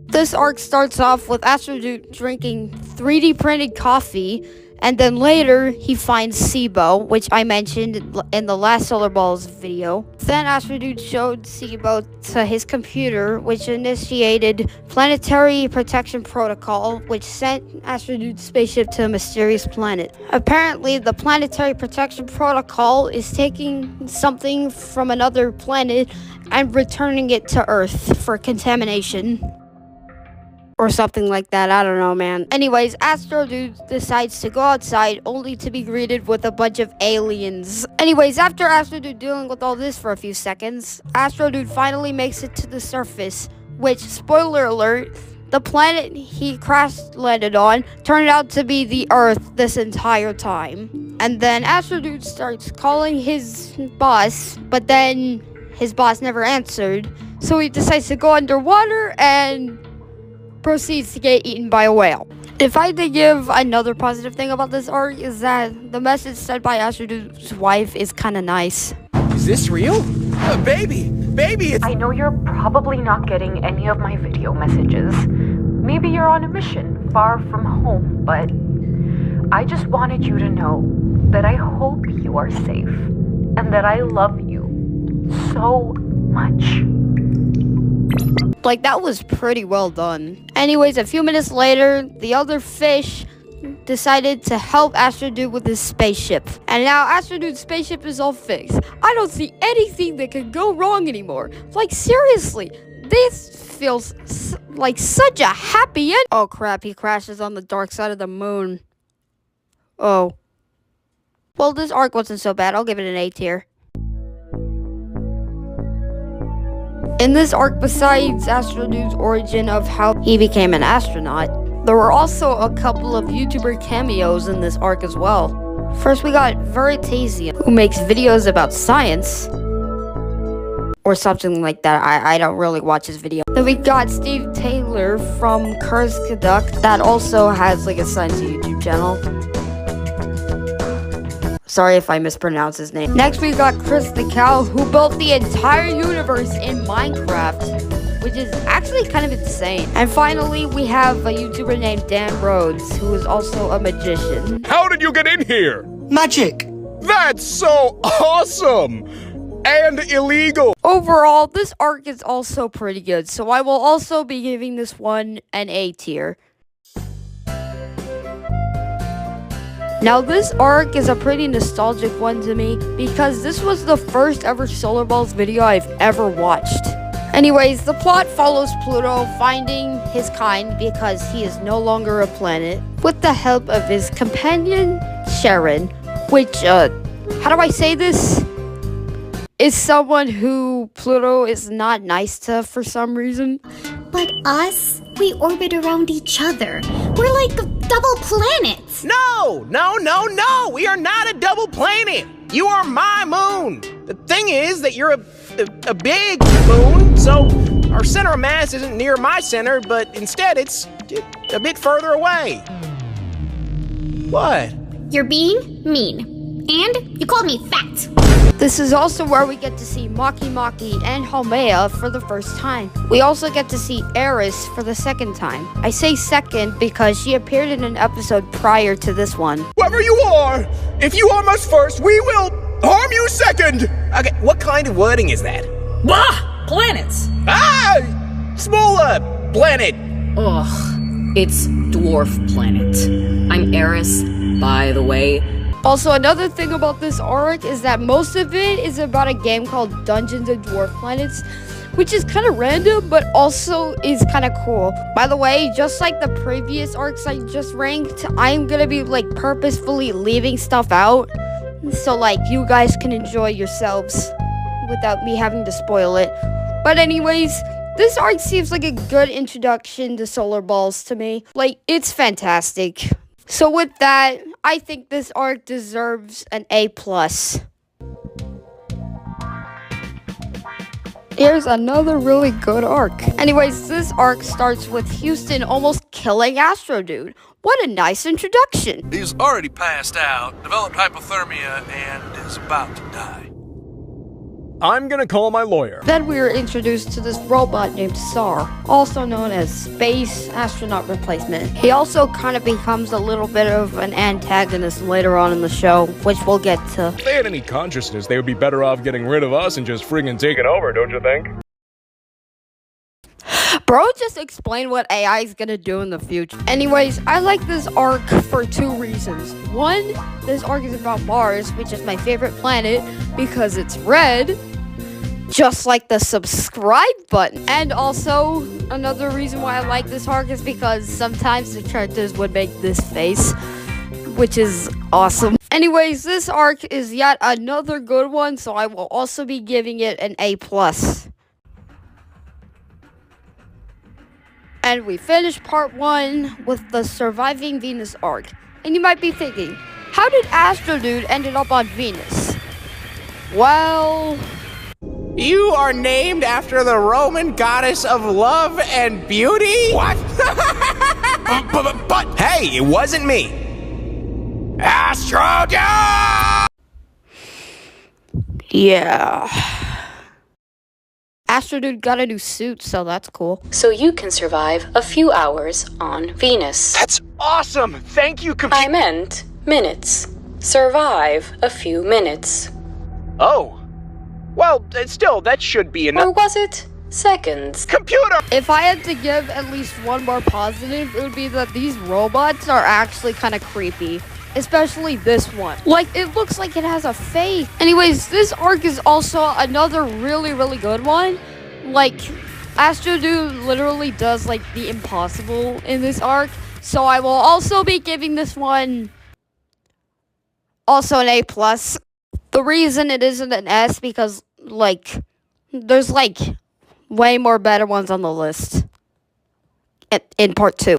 This arc starts off with Astrodude drinking 3D printed coffee, and then later he finds SIBO, which I mentioned in the last Solarballs video. Then Astrodude showed SIBO to his computer, which initiated Planetary Protection Protocol, which sent Astrodude's spaceship to a mysterious planet. Apparently, the Planetary Protection Protocol is taking something from another planet and returning it to Earth for contamination. Or something like that, I don't know, man. Anyways, Astrodude decides to go outside only to be greeted with a bunch of aliens. Anyways, after Astrodude dealing with all this for a few seconds, Astrodude finally makes it to the surface, which, spoiler alert, the planet he crash landed on turned out to be the Earth this entire time. And then Astrodude starts calling his boss, but then his boss never answered, so he decides to go underwater and proceeds to get eaten by a whale. If I had to give another positive thing about this arc, is that the message sent by Astrodude's wife is kind of nice. Is this real? Baby, it's... I know you're probably not getting any of my video messages. Maybe you're on a mission far from home, but I just wanted you to know that I hope you are safe and that I love you so much. Like, that was pretty well done. Anyways, a few minutes later, the other fish decided to help Astrodude with his spaceship. And now Astrodude's spaceship is all fixed. I don't see anything that could go wrong anymore. Like, seriously, this feels like such a happy end. Oh crap, he crashes on the dark side of the moon. Oh. Well, this arc wasn't so bad. I'll give it an A tier. In this arc, besides Astrodude's origin of how he became an astronaut, there were also a couple of YouTuber cameos in this arc as well. First, we got Veritasium, who makes videos about science, or something like that. I don't really watch his video. Then we got Steve Taylor from Kurskaduck, that also has like a science YouTube channel. Sorry if I mispronounce his name. Next, we got Chris the Cow, who built the entire universe in Minecraft, which is actually kind of insane. And finally, we have a YouTuber named Dan Rhodes, who is also a magician. How did you get in here? Magic! That's so awesome! And illegal! Overall, this arc is also pretty good, so I will also be giving this one an A tier. Now, this arc is a pretty nostalgic one to me because this was the first ever Solarballs video I've ever watched. Anyways, the plot follows Pluto finding his kind because he is no longer a planet with the help of his companion, Sharon, which, how do I say this? Is someone who Pluto is not nice to for some reason. But us, we orbit around each other. We're like double planets. No! We are not a double planet! You are my moon! The thing is that you're a big moon, so our center of mass isn't near my center, but instead it's a bit further away. What? You're being mean. And you called me fat. This is also where we get to see Maki Maki and Haumea for the first time. We also get to see Eris for the second time. I say second because she appeared in an episode prior to this one. Whoever you are, if you harm us first, we will harm you second! Okay, what kind of wording is that? Bah! Planets! Smaller planet! Ugh, it's dwarf planet. I'm Eris, by the way. Also, another thing about this arc is that most of it is about a game called Dungeons and Dwarf Planets, which is kind of random, but also is kind of cool. By the way, just like the previous arcs I just ranked, I'm gonna be like purposefully leaving stuff out, so like you guys can enjoy yourselves without me having to spoil it. But anyways, this arc seems like a good introduction to Solarballs to me. Like, it's fantastic. So with that, I think this arc deserves an A+. Here's another really good arc. Anyways, this arc starts with Houston almost killing Astrodude. What a nice introduction. He's already passed out, developed hypothermia, and is about to die. I'm gonna call my lawyer. Then we were introduced to this robot named SAR, also known as Space Astronaut Replacement. He also kind of becomes a little bit of an antagonist later on in the show, which we'll get to. If they had any consciousness, they would be better off getting rid of us and just friggin' taking over, don't you think? Bro just explained what AI is gonna do in the future. Anyways, I like this arc for 2 reasons. One, this arc is about Mars, which is my favorite planet because it's red, just like the subscribe button. And also, another reason why I like this arc is because sometimes the characters would make this face, which is awesome. Anyways, this arc is yet another good one, so I will also be giving it an A+. And we finished part 1 with the Surviving Venus arc. And you might be thinking, how did Astro Dude ended up on Venus? Well... You are named after the Roman goddess of love and beauty? What? but hey, it wasn't me. Astro Dude! Yeah... Astro Dude got a new suit, so that's cool. So you can survive a few hours on Venus. That's awesome! Thank you, I meant minutes. Survive a few minutes. Oh. Well, still, that should be Or enough. was it seconds? Computer! If I had to give at least one more positive, it would be that these robots are actually kind of creepy. Especially this one. Like, it looks like it has a face. Anyways, this arc is also another really, really good one. Like, Astro Dude literally does, like, the impossible in this arc. So I will also be giving this one also an A+. The reason it isn't an S because, like, there's, like, way more better ones on the list in part 2.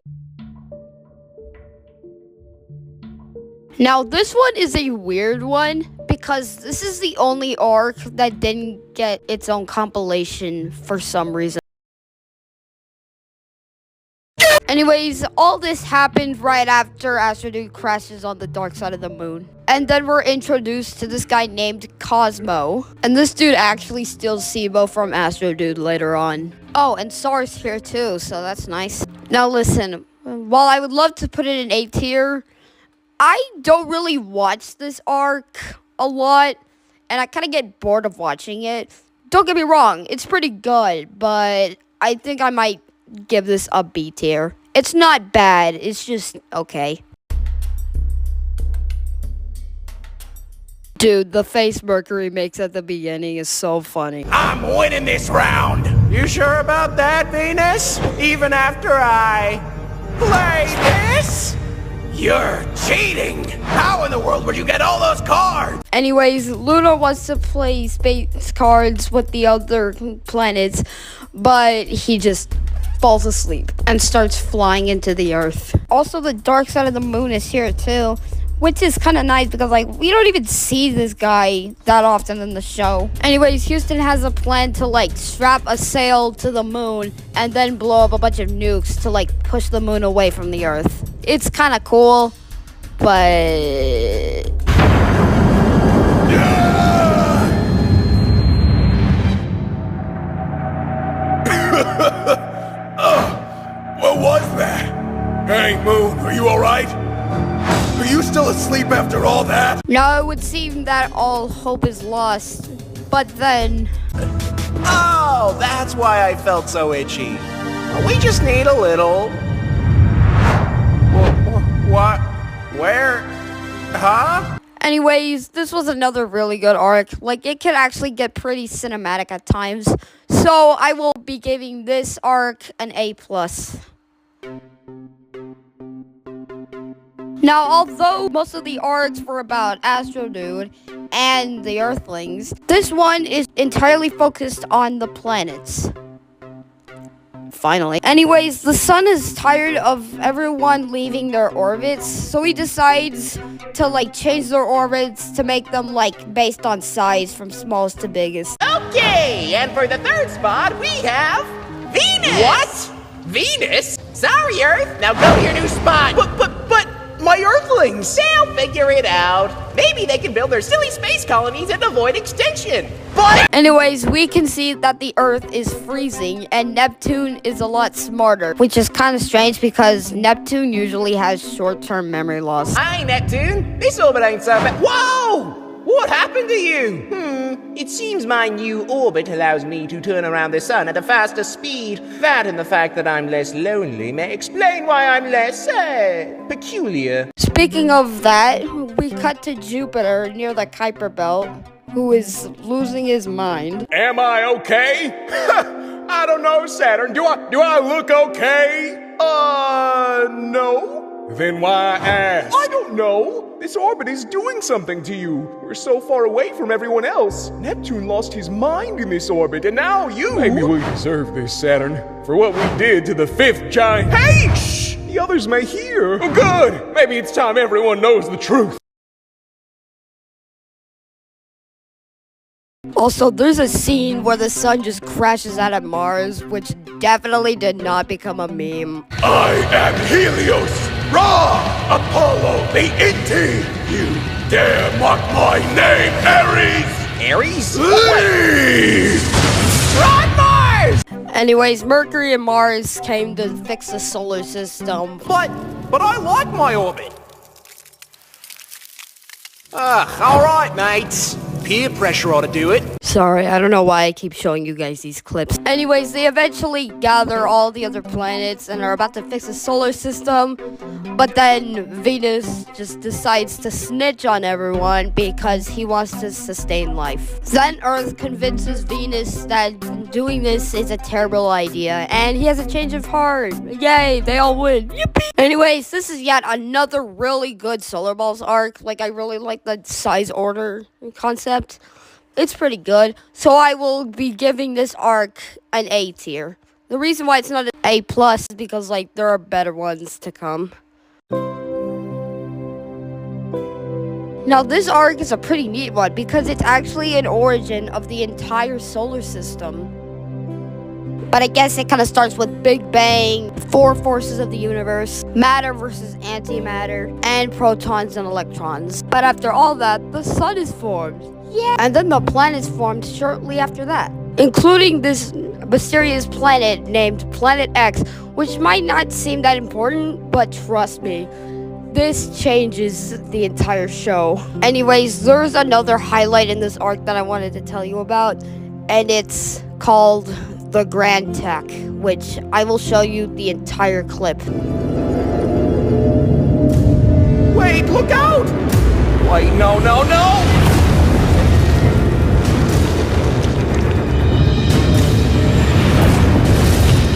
Now, this one is a weird one because this is the only arc that didn't get its own compilation for some reason. Anyways, all this happened right after Astro Dude crashes on the dark side of the moon. And then we're introduced to this guy named Cosmo. And this dude actually steals SIBO from Astro Dude later on. Oh, and SAR's here too, so that's nice. Now listen, while I would love to put it in A tier, I don't really watch this arc a lot, and I kind of get bored of watching it. Don't get me wrong, it's pretty good, but I think I might give this a B tier. It's not bad, it's just okay. Dude, the face Mercury makes at the beginning is so funny. I'm winning this round! You sure about that, Venus? Even after I play this? You're cheating! How in the world would you get all those cards? Anyways, Luna wants to play space cards with the other planets, but he just falls asleep and starts flying into the Earth. Also, the dark side of the moon is here too, which is kind of nice because, like, we don't even see this guy that often in the show. Anyways, Houston has a plan to, like, strap a sail to the moon and then blow up a bunch of nukes to, like, push the moon away from the Earth. It's kind of cool, but... What was that? Hey, Moon, are you alright? Are you still asleep after all that? Now, it would seem that all hope is lost, but then... Oh, that's why I felt so itchy. We just need a little... What? Where? Huh? Anyways, this was another really good arc. Like, it can actually get pretty cinematic at times. So, I will be giving this arc an A+. Now, although most of the arcs were about Astro Dude and the Earthlings, this one is entirely focused on the planets. Finally. Anyways, the sun is tired of everyone leaving their orbits, so he decides to, like, change their orbits to make them, like, based on size from smallest to biggest. Okay, and for the third spot, we have Venus! What? Venus? Sorry, Earth. Now go to your new spot. But, my Earthlings! They'll figure it out. Maybe they can build their silly space colonies and avoid extinction. But Anyways, we can see that the Earth is freezing and Neptune is a lot smarter, which is kind of strange because Neptune usually has short-term memory loss. hi, Neptune. This orbit ain't so bad. Whoa! What happened to you? It seems my new orbit allows me to turn around the sun at a faster speed. That and the fact that I'm less lonely may explain why I'm less, peculiar. Speaking of that, we cut to Jupiter near the Kuiper Belt, who is losing his mind. Am I okay? I don't know, Saturn. Do I look okay? No. Then why ask? I don't know. This orbit is doing something to you. We're so far away from everyone else. Neptune lost his mind in this orbit, and now you... Maybe we deserve this, Saturn, for what we did to the fifth giant... Hey! Shh! The others may hear. Oh, good! Maybe it's time everyone knows the truth. Also, there's a scene where the sun just crashes out at Mars, which definitely did not become a meme. I am Helios, Ra, Apollo, the Inti. You dare mock my name, Ares! Ares? Leave! Run, Mars! Anyways, Mercury and Mars came to fix the solar system. But I like my orbit. Alright, mates. Peer pressure ought to do it. Sorry, I don't know why I keep showing you guys these clips. Anyways, they eventually gather all the other planets and are about to fix the solar system. But then Venus just decides to snitch on everyone because he wants to sustain life. Then Earth convinces Venus that doing this is a terrible idea and he has a change of heart. Yay, they all win. Yippee! Anyways, this is yet another really good Solarballs arc. Like, I really like the size order concept. It's pretty good. So I will be giving this arc an A tier. The reason why it's not an A plus is because, like, there are better ones to come. Now, this arc is a pretty neat one because it's actually an origin of the entire solar system. But I guess it kind of starts with Big Bang, four forces of the universe, matter versus antimatter, and protons and electrons. But after all that, the sun is formed. Yeah. And then the planets formed shortly after that, including this mysterious planet named Planet X, which might not seem that important, but trust me, this changes the entire show. Anyways, there's another highlight in this arc that I wanted to tell you about, and it's called the Grand Tech, which I will show you the entire clip. Wait, look out! Wait, no.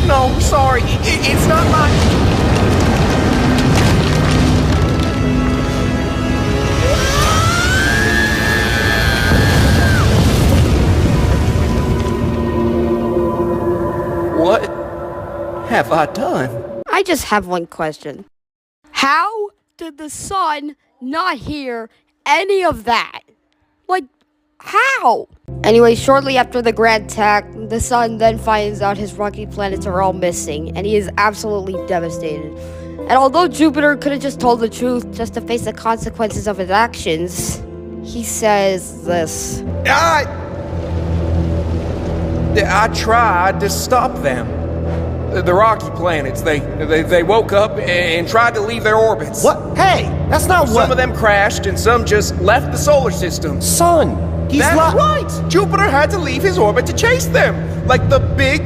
No, sorry, it's not my... What have I done? I just have one question. How did the sun not hear any of that? Like, how? Anyway, shortly after the Grand Tech, the sun then finds out his rocky planets are all missing, and he is absolutely devastated. And although Jupiter could have just told the truth just to face the consequences of his actions, he says this. I tried to stop them. The rocky planets, they woke up and tried to leave their orbits. What? Hey, that's not what... Some of them crashed and some just left the solar system. Son, he's That's right! Jupiter had to leave his orbit to chase them, like the big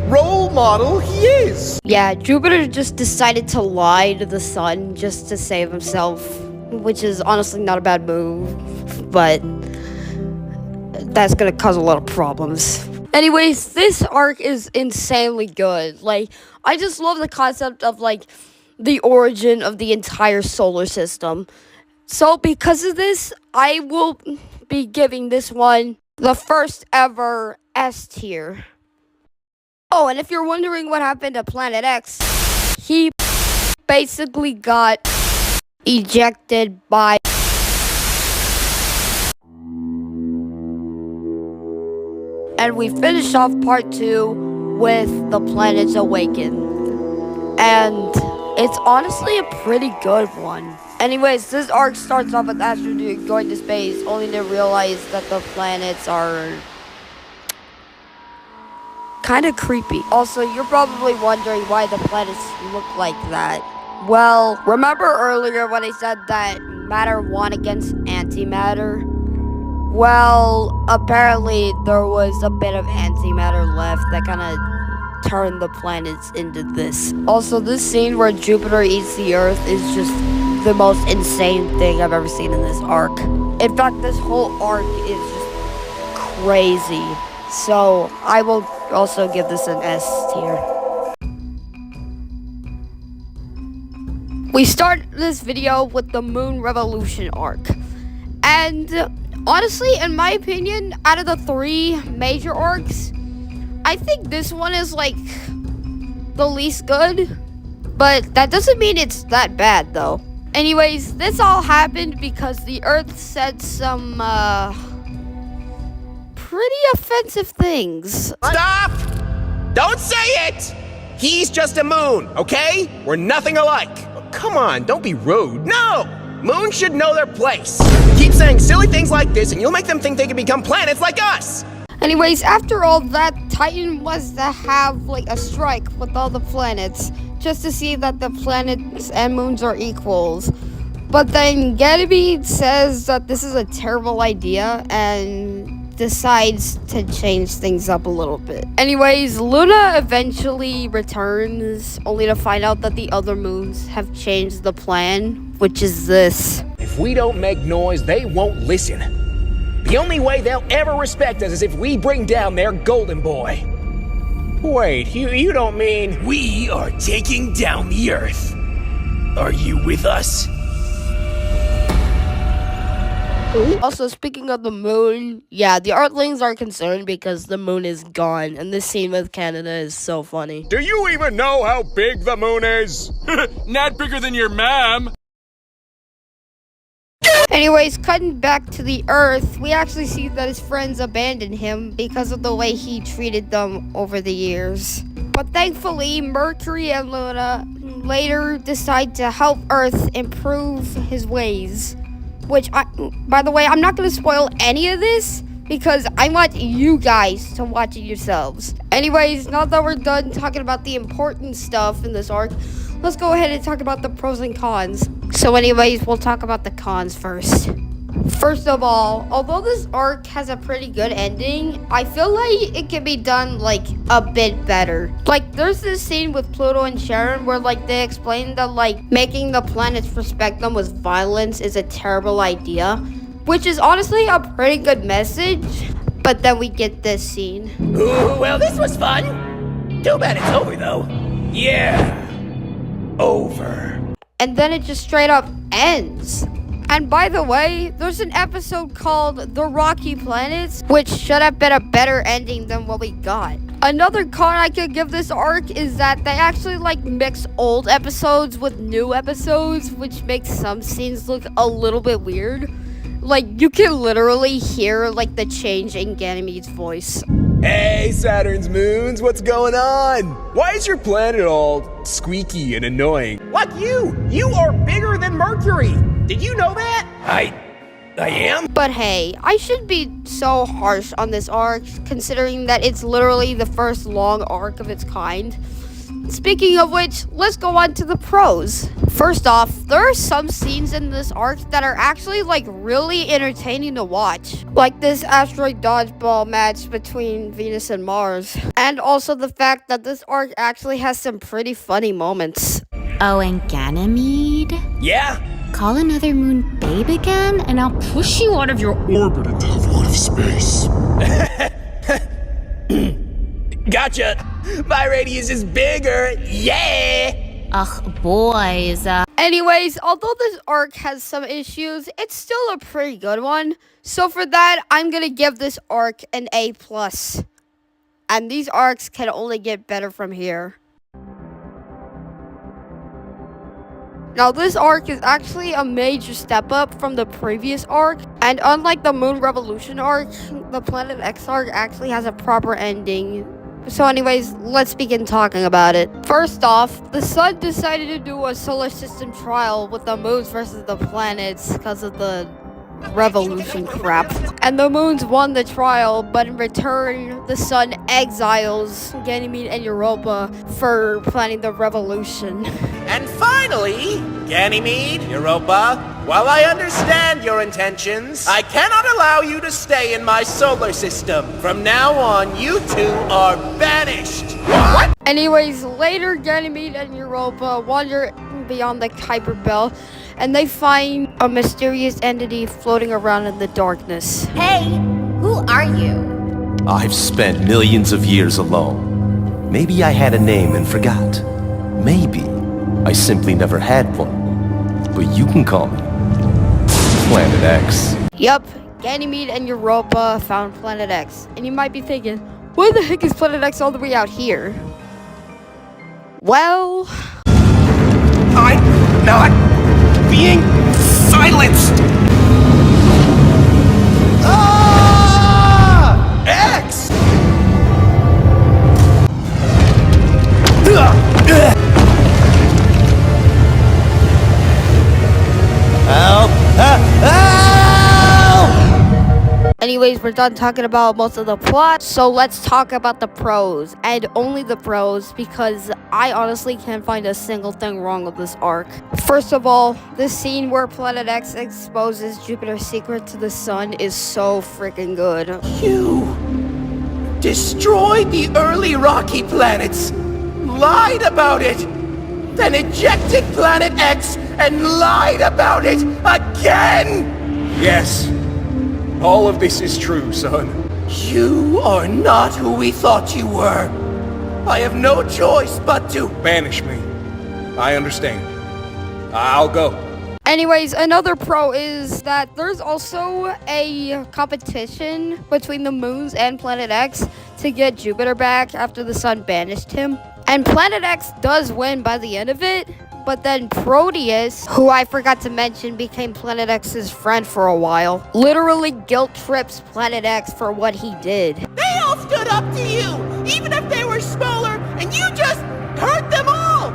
role model he is. Yeah, Jupiter just decided to lie to the sun just to save himself, which is honestly not a bad move, but that's gonna cause a lot of problems. Anyways, this arc is insanely good. Like, I just love the concept of, like, the origin of the entire solar system. So, because of this, I will be giving this one the first ever S tier. Oh, and if you're wondering what happened to Planet X, he basically got ejected by... And we finish off part 2 with the planets awaken. And It's honestly a pretty good one. Anyways, this arc starts off with Astrodude going to space, only to realize that the planets are kind of creepy. Also, you're probably wondering why the planets look like that. Well, remember earlier when I said that matter won against antimatter? Well, apparently there was a bit of antimatter left that kind of turned the planets into this. Also, this scene where Jupiter eats the Earth is just the most insane thing I've ever seen in this arc. In fact, this whole arc is just crazy. So, I will also give this an S tier. We start this video with the Moon Revolution arc. And honestly, in my opinion, out of the 3 major arcs, I think this one is like the least good. But that doesn't mean it's that bad though. Anyways, this all happened because the Earth said some pretty offensive things. Stop! Don't say it! He's just a moon, okay? We're nothing alike. Oh, come on, don't be rude. No! Moons should know their place. Keep saying silly things like this and you'll make them think they can become planets like us. Anyways, after all that, Titan was to have like a strike with all the planets just to see that the planets and moons are equals. But then Ganymede says that this is a terrible idea and decides to change things up a little bit. Anyways, Luna eventually returns, only to find out that the other moons have changed the plan, which is this. If we don't make noise, they won't listen. The only way they'll ever respect us is if we bring down their golden boy. Wait, you don't mean... We are taking down the Earth. Are you with us? Also, speaking of the moon, yeah, the Earthlings are concerned because the moon is gone, and this scene with Canada is so funny. Do you even know how big the moon is? Not bigger than your mom. Anyways, cutting back to the Earth, we actually see that his friends abandoned him because of the way he treated them over the years. But thankfully, Mercury and Luna later decide to help Earth improve his ways. Which, by the way, I'm not going to spoil any of this because I want you guys to watch it yourselves. Anyways, now that we're done talking about the important stuff in this arc, let's go ahead and talk about the pros and cons. So anyways, we'll talk about the cons first. First of all, although this arc has a pretty good ending, I feel like it can be done like a bit better. Like there's this scene with Pluto and Sharon where like they explain that like making the planets respect them with violence is a terrible idea, which is honestly a pretty good message. But then we get this scene. Ooh, well, this was fun. Too bad it's over though. Yeah, over. And then it just straight up ends. And by the way, there's an episode called The Rocky Planets, which should have been a better ending than what we got. Another con I could give this arc is that they actually like mix old episodes with new episodes, which makes some scenes look a little bit weird. Like you can literally hear like the change in Ganymede's voice. Hey, Saturn's moons, what's going on? Why is your planet all squeaky and annoying? What, you? You are bigger than Mercury. Did you know that? I am? But hey, I shouldn't be so harsh on this arc, considering that it's literally the first long arc of its kind. Speaking of which, let's go on to the pros. First off, there are some scenes in this arc that are actually like really entertaining to watch. Like this asteroid dodgeball match between Venus and Mars. And also the fact that this arc actually has some pretty funny moments. Oh, and Ganymede? Yeah? Call another moon babe again, and I'll push you out of your Orbit into the void of space. Gotcha. My radius is bigger. Yeah. Ugh, boys. Anyways, although this arc has some issues, it's still a pretty good one. So for that, I'm gonna give this arc an A+. And these arcs can only get better from here. Now this arc is actually a major step up from the previous arc, and unlike the Moon Revolution arc, the Planet X arc actually has a proper ending So anyways, let's begin talking about it. First off, the sun decided to do a solar system trial with the moons versus the planets because of the revolution crap. And the moons won the trial, but in return, the sun exiles Ganymede and Europa for planning the revolution. And finally, Ganymede, Europa, while I understand your intentions, I cannot allow you to stay in my solar system. From now on, you two are banished. What? Anyways, later Ganymede and Europa wander beyond the Kuiper Belt, and they find a mysterious entity floating around in the darkness. Hey, who are you? I've spent millions of years alone. Maybe I had a name and forgot. Maybe I simply never had one. But you can call me Planet X. Yup, Ganymede and Europa found Planet X. And you might be thinking, why the heck is Planet X all the way out here? Well, I'm not being silenced! Ah! X! Help! anyways, we're done talking about most of the plot, so let's talk about the pros, and only the pros, because I honestly can't find a single thing wrong with this arc. First of all, the scene where Planet X exposes Jupiter's secret to the sun is so freaking good. You destroyed the early rocky planets, lied about it, then ejected Planet X and lied about it again! Yes. All of this is true, son. You are not who we thought you were. I have no choice but to Banish me. I understand. I'll go. Anyways, another pro is that there's also a competition between the moons and Planet X to get Jupiter back after the sun banished him. And Planet X does win by the end of it, but then Proteus, who I forgot to mention became Planet X's friend for a while, literally guilt trips Planet X for what he did. They all stood up to you, even if they were smaller, and you just hurt them all!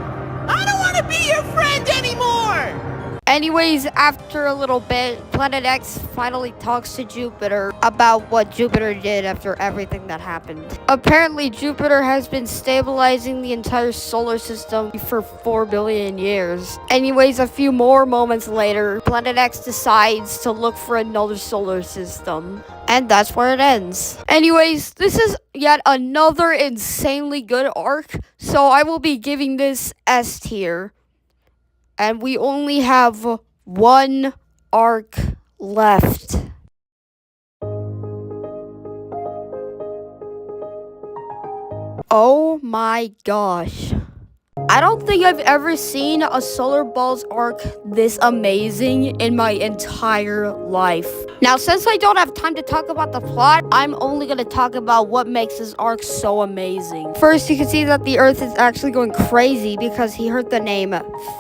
I don't want to be your friend anymore! Anyways, after a little bit, Planet X finally talks to Jupiter about what Jupiter did after everything that happened. Apparently, Jupiter has been stabilizing the entire solar system for 4 billion years. Anyways, a few more moments later, Planet X decides to look for another solar system. And that's where it ends. Anyways, this is yet another insanely good arc, so I will be giving this S tier. And we only have one arc left. Oh my gosh. I don't think I've ever seen a Solarballs arc this amazing in my entire life. Now, since I don't have time to talk about the plot, I'm only going to talk about what makes this arc so amazing. First, you can see that the Earth is actually going crazy because he heard the name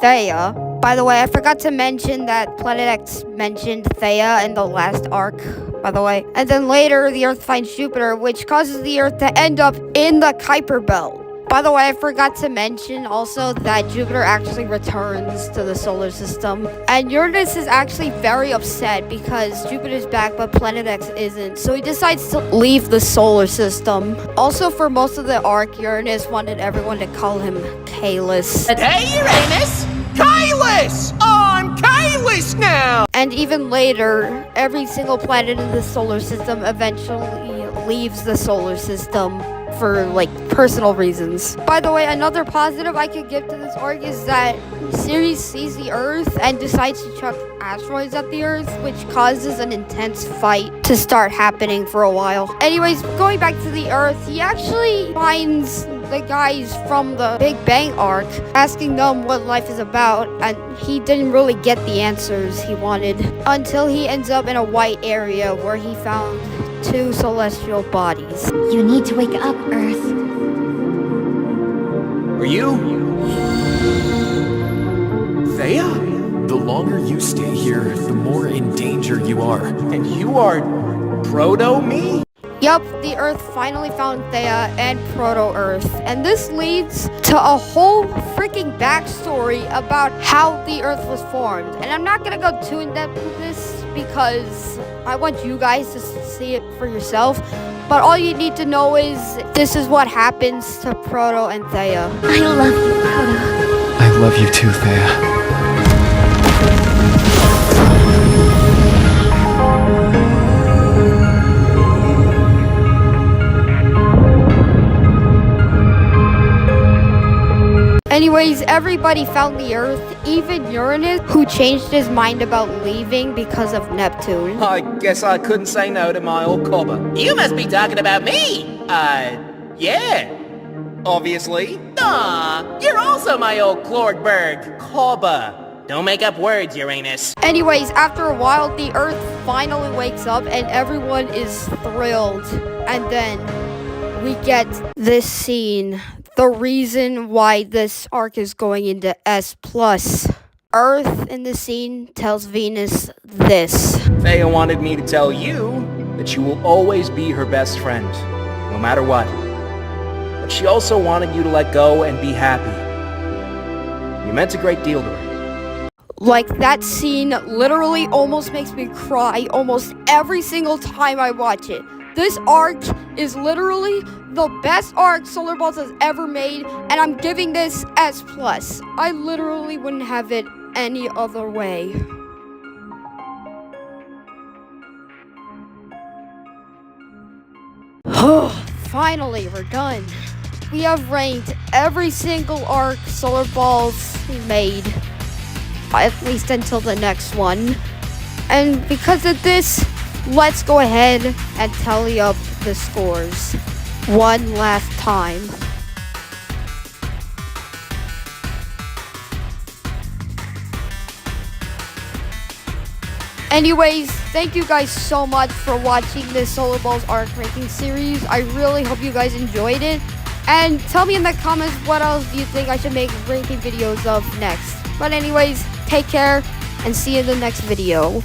Theia. By the way, I forgot to mention that Planet X mentioned Theia in the last arc, by the way. And then later, the Earth finds Jupiter, which causes the Earth to end up in the Kuiper Belt. By the way, I forgot to mention also that Jupiter actually returns to the solar system. And Uranus is actually very upset because Jupiter's back, but Planet X isn't. So he decides to leave the solar system. Also, for most of the arc, Uranus wanted everyone to call him Kalis. Hey, Uranus! Kylus! I'm Kylus now! And even later, every single planet in the solar system eventually leaves the solar system for like personal reasons. By the way, another positive I could give to this arc is that Ceres sees the Earth and decides to chuck asteroids at the Earth, which causes an intense fight to start happening for a while. Anyways, going back to the Earth, he actually finds the guys from the Big Bang arc, asking them what life is about, and he didn't really get the answers he wanted until he ends up in a white area where he found 2 celestial bodies. You need to wake up, Earth. Are you? Thea? The longer you stay here, the more in danger you are. And you are Proto-me? Yup, the Earth finally found Thea and Proto-Earth, and this leads to a whole freaking backstory about how the Earth was formed. And I'm not gonna go too in-depth with this because I want you guys to see it for yourself. But all you need to know is this is what happens to Proto and Thea. I love you, Proto. I love you too, Thea. Anyways, everybody found the Earth, even Uranus, who changed his mind about leaving because of Neptune. I guess I couldn't say no to my old cobber. You must be talking about me! Yeah. Obviously. Aw, you're also my old Klorgberg. Cobber. Don't make up words, Uranus. Anyways, after a while, the Earth finally wakes up and everyone is thrilled. And then we get this scene. The reason why this arc is going into S+. Earth in the scene tells Venus this. Thea wanted me to tell you that you will always be her best friend, no matter what. But she also wanted you to let go and be happy. You meant a great deal to her. Like, that scene literally almost makes me cry almost every single time I watch it. This arc is literally the best arc Solarballs has ever made, and I'm giving this S+. I literally wouldn't have it any other way. Finally, we're done. We have ranked every single arc Solarballs made, at least until the next one. And because of this, let's go ahead and tally up the scores one last time. Anyways, thank you guys so much for watching this Solarballs arc ranking series. I really hope you guys enjoyed it. And tell me in the comments what else do you think I should make ranking videos of next. But anyways, take care and see you in the next video.